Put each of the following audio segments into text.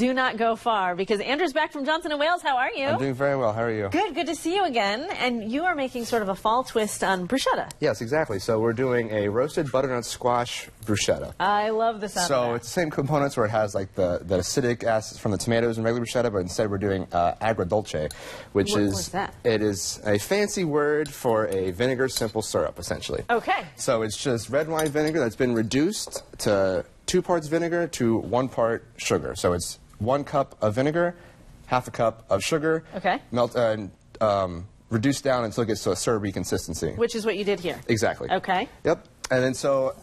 do not go far, because Andrew's back from Johnson & Wales. How are you? I'm doing very well. How are you? Good. Good to see you again. And you are making sort of a fall twist on bruschetta. Yes, exactly. So we're doing a roasted butternut squash bruschetta. I love the sound of So that. it's the same components where it has like the acidic acids from the tomatoes and regular bruschetta, but instead we're doing agrodolce, which What's that? It is a fancy word for a vinegar simple syrup, essentially. Okay. So it's just red wine vinegar that's been reduced to 2 parts vinegar to 1 part sugar. So it's 1 cup of vinegar, half a cup of sugar. Okay. Reduced down until it gets to a syrupy consistency. Which is what you did here. Exactly. Okay. Yep. And then so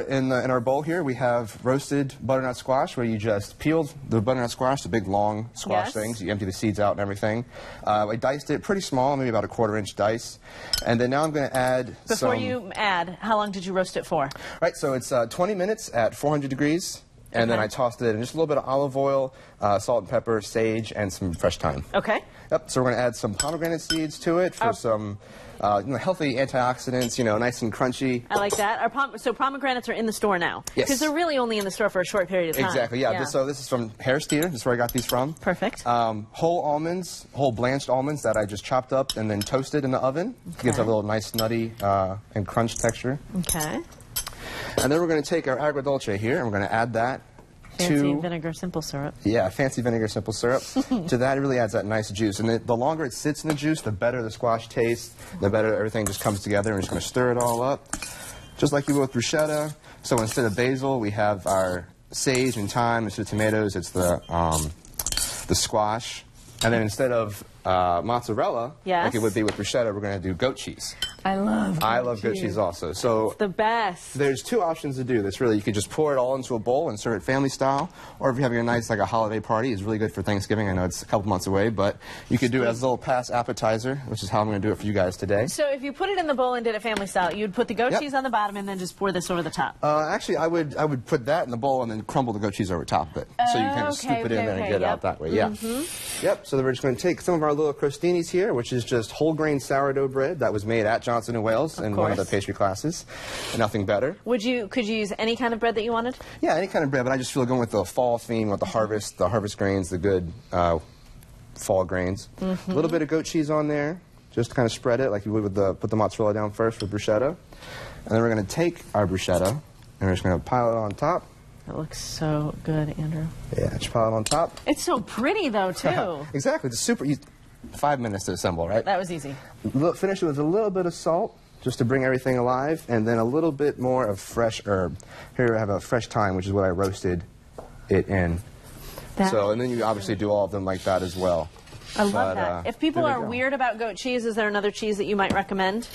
in our bowl here we have roasted butternut squash, where you just peeled the butternut squash, the big long squash Yes. things. You empty the seeds out and everything. I diced it pretty small, maybe about a 1/4 inch dice. And then now I'm going to add Before you add, how long did you roast it for? Right, so it's 20 minutes at 400 degrees. And then Okay. I tossed it in just a little bit of olive oil, salt and pepper, sage, and some fresh thyme. Okay. Yep, so we're going to add some pomegranate seeds to it for some healthy antioxidants, nice and crunchy. I like that. So pomegranates are in the store now? Yes. Because they're really only in the store for a short period of time. Exactly, yeah. So this is from Harris Teeter. This is where I got these from. Perfect. Whole almonds, whole blanched almonds that I just chopped up and then toasted in the oven. Gives it a little nice nutty and crunch texture. Okay. And then we're going to take our agrodolce here and we're going to add that Fancy to... vinegar simple syrup. Yeah, fancy vinegar simple syrup. To that, it really adds that nice juice. And the longer it sits in the juice, the better the squash tastes, the better everything just comes together. And we're just going to stir it all up, just like you would with bruschetta. So instead of basil, we have our sage and thyme. Instead of tomatoes, it's the squash. And then instead of mozzarella, like it would be with bruschetta, we're going to do goat cheese. I love goat cheese also. So the best. There's 2 options to do this, really. You could just pour it all into a bowl and serve it family style, or if you're having a nice, like a holiday party, it's really good for Thanksgiving. I know it's a couple months away, but you could do it as a little past appetizer, which is how I'm going to do it for you guys today. So if you put it in the bowl and did it family style, you'd put the goat cheese on the bottom and then just pour this over the top. Actually, I would put that in the bowl and then crumble the goat cheese over top of it, so you can kind of scoop it in there and get it out that way. Yeah. Yep. So then we're just going to take some of our little crostinis here, which is just whole grain sourdough bread that was made at Johnson & Wales in one of the pastry classes. Nothing better. Could you use any kind of bread that you wanted? Yeah, any kind of bread, but I just feel going with the fall theme, with the harvest grains, the good fall grains. A little bit of goat cheese on there, just to kind of spread it like you would with put the mozzarella down first for bruschetta. And then we're going to take our bruschetta and we're just going to pile it on top. It looks so good, Andrew. Yeah, just pile it on top. It's so pretty, though, too. Exactly. It's super easy. 5 minutes to assemble, right? That was easy. Finish it with a little bit of salt, just to bring everything alive, and then a little bit more of fresh herb. Here I have a fresh thyme, which is what I roasted it in. And then you obviously do all of them like that as well. I love that. If people are weird about goat cheese, is there another cheese that you might recommend?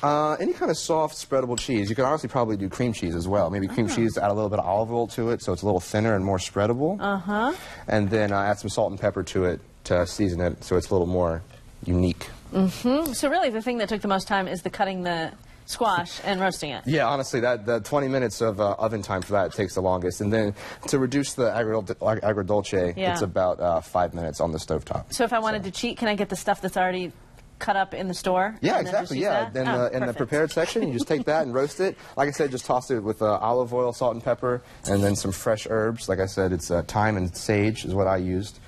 Any kind of soft, spreadable cheese. You could honestly probably do cream cheese as well. Maybe cream cheese, add a little bit of olive oil to it so it's a little thinner and more spreadable. And then add some salt and pepper to it to season it so it's a little more unique. So really the thing that took the most time is cutting the squash and roasting it. Yeah, honestly, the 20 minutes of oven time for that takes the longest. And then to reduce the agrodolce, it's about 5 minutes on the stovetop. So if I wanted to cheat, can I get the stuff that's already cut up in the store? Yeah, exactly. Yeah, in the prepared section, you just take that and roast it. Like I said, just toss it with olive oil, salt and pepper, and then some fresh herbs. Like I said, it's thyme and sage is what I used.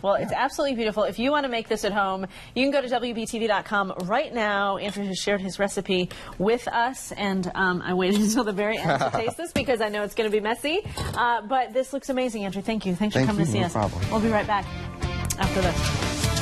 Well, it's absolutely beautiful. If you want to make this at home, you can go to WBTV.com right now. Andrew has shared his recipe with us, and I waited until the very end to taste this because I know it's going to be messy. But this looks amazing, Andrew. Thank you. Thanks for coming to see us. No problem. We'll be right back after this.